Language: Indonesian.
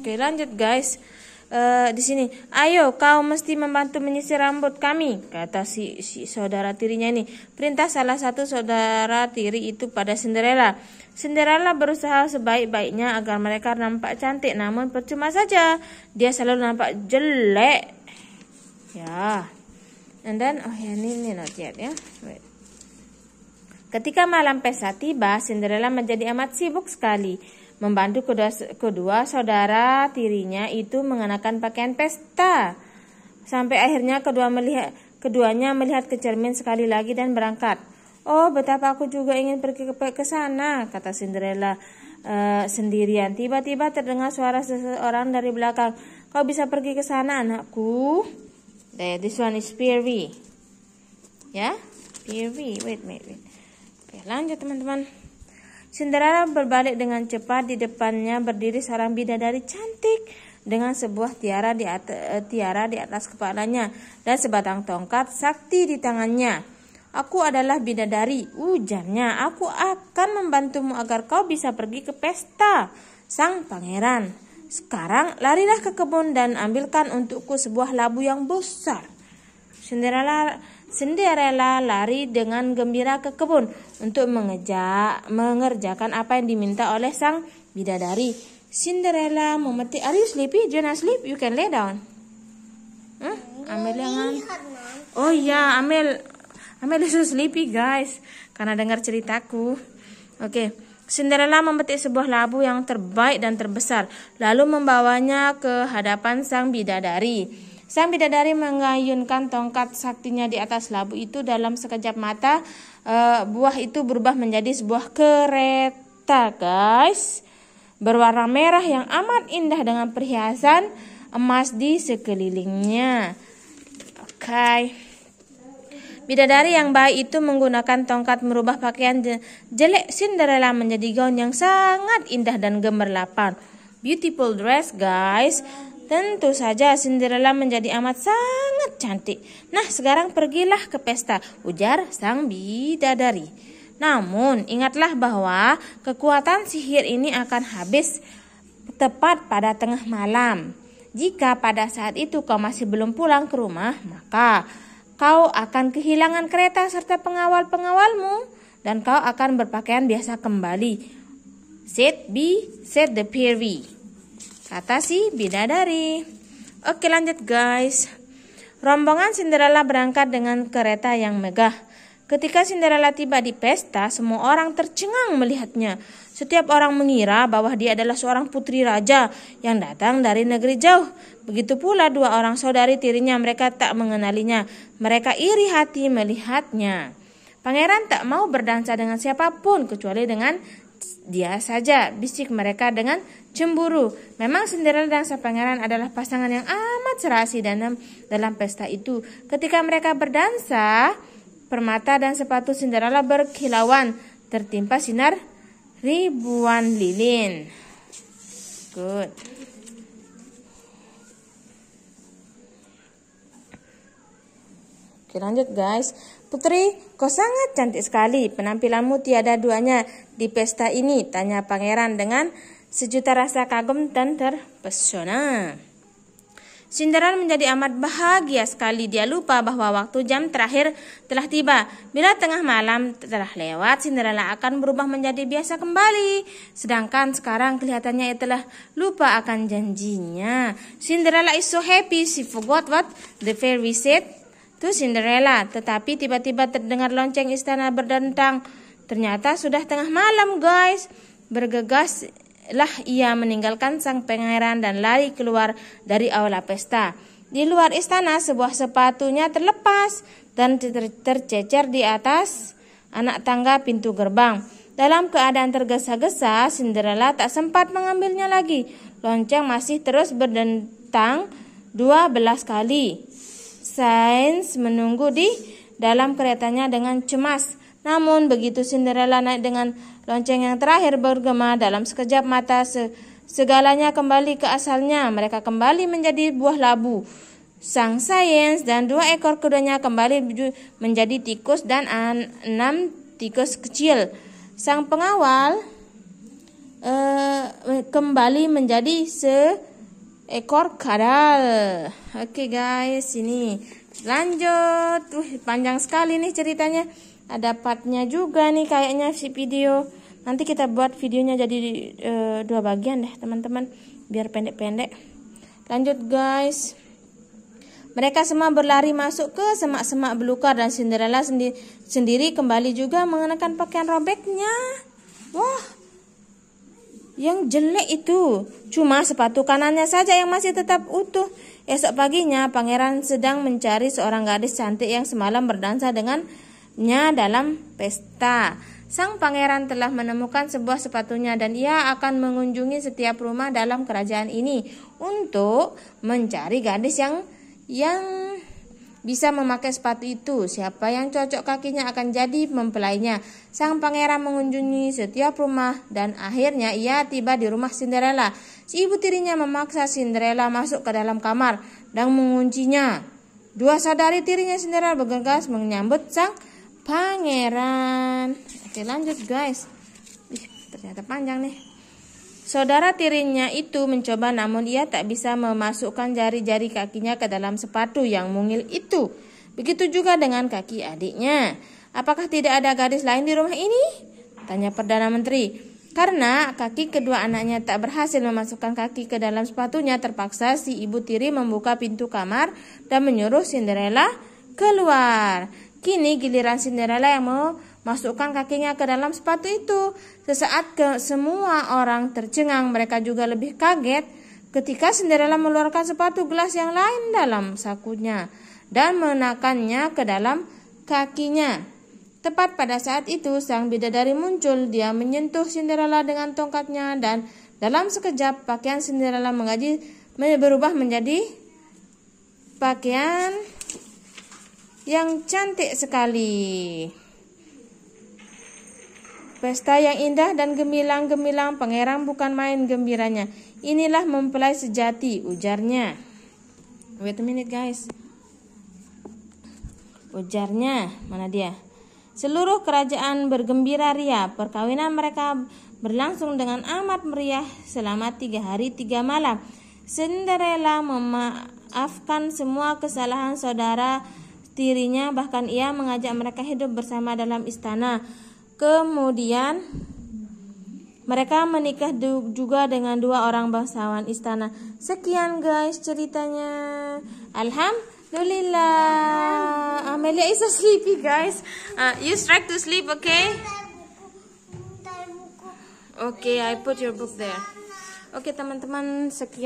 Oke, lanjut guys. Di sini, ayo kau mesti membantu menyisir rambut kami, kata si saudara tirinya ini. Perintah salah satu saudara tiri itu pada Cinderella. Cinderella berusaha sebaik-baiknya agar mereka nampak cantik, namun percuma saja. Dia selalu nampak jelek. Ya. And then, ini not yet ya. Wait. Ketika malam pesta tiba, Cinderella menjadi amat sibuk sekali membantu kedua saudara tirinya itu mengenakan pakaian pesta. Sampai akhirnya keduanya melihat ke cermin sekali lagi dan berangkat. Oh, betapa aku juga ingin pergi ke sana, kata Cinderella sendirian. Tiba-tiba terdengar suara seseorang dari belakang. Kau bisa pergi ke sana, anakku. This one is Pervy. Ya, Pervy. Wait. Oke, lanjut teman-teman. Cinderella berbalik dengan cepat. Di depannya berdiri seorang bidadari cantik dengan sebuah tiara di atas kepalanya dan sebatang tongkat sakti di tangannya. Aku adalah bidadari, ujarnya. Aku akan membantumu agar kau bisa pergi ke pesta sang pangeran. Sekarang larilah ke kebun dan ambilkan untukku sebuah labu yang besar. Cinderella lari dengan gembira ke kebun untuk mengerjakan apa yang diminta oleh sang bidadari. Cinderella memetik. Are you sleepy? Do you not sleep? You can lay down. Amel jangan. Oh iya, Amel is so sleepy guys, karena dengar ceritaku. Oke. Cinderella memetik sebuah labu yang terbaik dan terbesar, lalu membawanya ke hadapan sang bidadari. Sang bidadari mengayunkan tongkat saktinya di atas labu itu. Dalam sekejap mata, buah itu berubah menjadi sebuah kereta, guys, berwarna merah yang amat indah dengan perhiasan emas di sekelilingnya. Oke. Bidadari yang baik itu menggunakan tongkat merubah pakaian jelek Cinderella menjadi gaun yang sangat indah dan gemerlapan. Beautiful dress, guys. Tentu saja Cinderella menjadi amat sangat cantik. Nah, sekarang pergilah ke pesta, ujar sang bidadari. Namun, ingatlah bahwa kekuatan sihir ini akan habis tepat pada tengah malam. Jika pada saat itu kau masih belum pulang ke rumah, maka kau akan kehilangan kereta serta pengawal-pengawalmu dan kau akan berpakaian biasa kembali. Said the Pervy, kata si bidadari. Oke, lanjut guys. Rombongan Cinderella berangkat dengan kereta yang megah. Ketika Cinderella tiba di pesta, semua orang tercengang melihatnya. Setiap orang mengira bahwa dia adalah seorang putri raja yang datang dari negeri jauh. Begitu pula dua orang saudari tirinya, mereka tak mengenalinya. Mereka iri hati melihatnya. Pangeran tak mau berdansa dengan siapapun kecuali dengan dia saja, bisik mereka dengan cemburu. Memang Cinderella dan sang pangeran adalah pasangan yang amat serasi dalam pesta itu. Ketika mereka berdansa, permata dan sepatu Cinderella berkilauan, tertimpa sinar ribuan lilin. Good. Oke, lanjut guys. Putri, kau sangat cantik sekali. Penampilanmu tiada duanya di pesta ini, tanya pangeran dengan sejuta rasa kagum dan terpesona. Cinderella menjadi amat bahagia sekali. Dia lupa bahwa waktu jam terakhir telah tiba. Bila tengah malam telah lewat, Cinderella akan berubah menjadi biasa kembali. Sedangkan sekarang kelihatannya ia telah lupa akan janjinya. Cinderella is so happy, she forgot what the fairy said to Cinderella. Tetapi tiba-tiba terdengar lonceng istana berdentang. Ternyata sudah tengah malam, guys. Bergegaslah ia meninggalkan sang pangeran dan lari keluar dari aula pesta. Di luar istana, sebuah sepatunya terlepas dan tercecer di atas anak tangga pintu gerbang. Dalam keadaan tergesa-gesa, Cinderella tak sempat mengambilnya lagi. Lonceng masih terus berdentang 12 kali. Sains menunggu di dalam keretanya dengan cemas. Namun begitu Cinderella naik dengan lonceng yang terakhir bergema, dalam sekejap mata segalanya kembali ke asalnya. Mereka kembali menjadi buah labu. Sang Sains dan 2 ekor kudanya kembali menjadi tikus dan 6 tikus kecil. Sang pengawal kembali menjadi ekor kadal. Oke guys, ini lanjut. Panjang sekali nih ceritanya. Ada partnya juga nih kayaknya si video. Nanti kita buat videonya jadi 2 bagian deh teman-teman, biar pendek-pendek. Lanjut guys. Mereka semua berlari masuk ke semak-semak belukar dan Cinderella sendiri kembali juga mengenakan pakaian robeknya. Wah, yang jelek itu cuma sepatu kanannya saja yang masih tetap utuh. Esok paginya pangeran sedang mencari seorang gadis cantik yang semalam berdansa dengannya dalam pesta. Sang pangeran telah menemukan sebuah sepatunya dan ia akan mengunjungi setiap rumah dalam kerajaan ini untuk mencari gadis yang bisa memakai sepatu itu. Siapa yang cocok kakinya akan jadi mempelainya. Sang pangeran mengunjungi setiap rumah dan akhirnya ia tiba di rumah Cinderella. Si ibu tirinya memaksa Cinderella masuk ke dalam kamar dan menguncinya. 2 saudari tirinya Cinderella bergegas menyambut sang pangeran. Oke, lanjut guys. Ternyata panjang nih. Saudara tirinya itu mencoba namun ia tak bisa memasukkan jari-jari kakinya ke dalam sepatu yang mungil itu. Begitu juga dengan kaki adiknya. Apakah tidak ada gadis lain di rumah ini? Tanya Perdana Menteri. Karena kaki kedua anaknya tak berhasil memasukkan kaki ke dalam sepatunya, terpaksa si ibu tiri membuka pintu kamar dan menyuruh Cinderella keluar. Kini giliran Cinderella yang mau masukkan kakinya ke dalam sepatu itu. Sesaat semua orang tercengang, mereka juga lebih kaget ketika Cinderella mengeluarkan sepatu gelas yang lain dalam sakunya dan menekannya ke dalam kakinya. Tepat pada saat itu sang bidadari muncul. Dia menyentuh Cinderella dengan tongkatnya dan dalam sekejap pakaian Cinderella berubah menjadi pakaian yang cantik sekali. Pesta yang indah dan gemilang-gemilang, pangeran bukan main gembiranya. Inilah mempelai sejati, ujarnya. Wait a minute guys. Ujarnya, mana dia? Seluruh kerajaan bergembira ria. Perkawinan mereka berlangsung dengan amat meriah selama 3 hari 3 malam. Cinderella memaafkan semua kesalahan saudara tirinya, bahkan ia mengajak mereka hidup bersama dalam istana. Kemudian mereka menikah juga dengan 2 orang bangsawan istana. Sekian guys ceritanya. Alhamdulillah. Amelia is so sleepy guys. You strike to sleep, okay? Okay, I put your book there. Okay teman-teman, sekian.